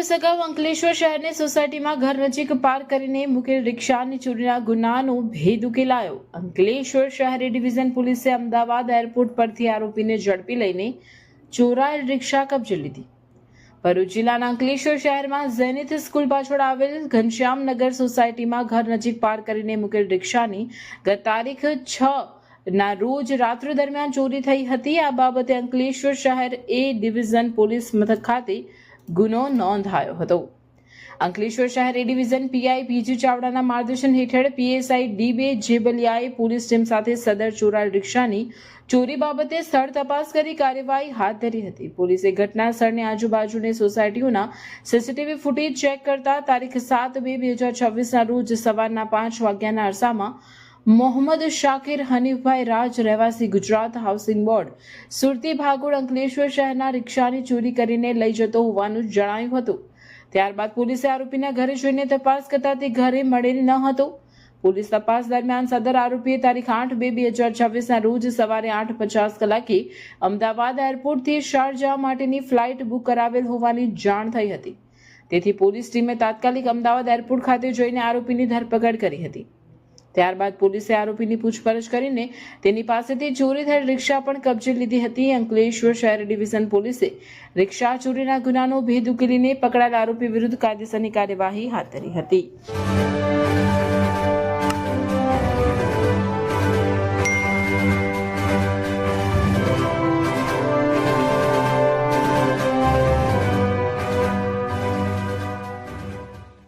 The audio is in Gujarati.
દિવસ અગાઉ અંકલેશ્વર શહેરની સોસાયટીમાં ઘર નજીક પાર્ક કરીને મૂકેલ રિક્ષાની ચોરીના ગુનાનો ભેદ ઉકેલાયો। અંકલેશ્વર શહેરી ડિવિઝન પોલીસે અમદાવાદ એરપોર્ટ પરથી આરોપીને ઝડપી લઈને ચોરાયેલ રિક્ષા કબજે લીધી। ભરૂચ જિલ્લાના અંકલેશ્વર શહેરમાં ઝેનિથ સ્કૂલ પાછળ આવેલ ઘનશ્યામનગર સોસાયટીમાં ઘર નજીક પાર્ક કરીને મૂકેલ રિક્ષાની ગત તારીખ 6 ના રોજ રાત્રિ દરમિયાન ચોરી થઈ હતી। આ બાબતે અંકલેશ્વર શહેર એ ડિવિઝન પોલીસ મથક ખાતે ગુનો નોંધાયો હતો। અંકલેશ્વર શહેર એ ડિવિઝન પીઆઈ પીજી ચાવડાના માર્ગદર્શન હેઠળ પીએસઆઈ ડી2 જેબલિયાએ પોલીસ ટીમ સાથે સદર ચોરાયેલ રિક્ષાની ચોરી બાબતે સ્થળ તપાસ કરી કાર્યવાહી હાથ ધરી હતી। પોલીસે ઘટના સ્થળની આજુબાજુની સોસાયટીઓના સીસીટીવી ફૂટેજ ચેક કરતા તારીખ 7/2/2026ના રોજ સવારના 5 વાગ્યાના અરસામાં મોહમ્મદ શાકિર હનીફભાઈ રાજ રહેવાસી ગુજરાત હાઉસિંગ બોર્ડ સુરતી ભાગોળ અંકલેશ્વર શહેરના રિક્ષાની ચોરી કરીને લઈ જતો હોવાનું જણાયું હતું। ત્યારબાદ પોલીસે આરોપીના ઘરે જઈને તપાસ કરતા તે ઘરે મળેલ ન હતો। પોલીસ તપાસ દરમિયાન સદર આરોપીએ તારીખ 8/2/2026ના રોજ સવારે 8:50 કલાકે અમદાવાદ એરપોર્ટથી શારજાહ માટેની ફ્લાઇટ બુક કરાવેલ હોવાની જાણ થઈ હતી। તેથી પોલીસ ટીમે તાત્કાલિક અમદાવાદ એરપોર્ટ ખાતે જઈને આરોપીની ધરપકડ કરી હતી। ત્યારબાદ પોલીસે આરોપીની પૂછપરછ કરીને તેની પાસેથી ચોરી થયેલ રિક્ષા પણ કબજે લીધી હતી। અંકલેશ્વર શહેર ડિવિઝન પોલીસે રિક્ષા ચોરીના ગુનાનો ભેદ ઉકેલીને પકડાયેલ આરોપી વિરુદ્ધ કાયદેસરની કાર્યવાહી હાથ ધરી હતી।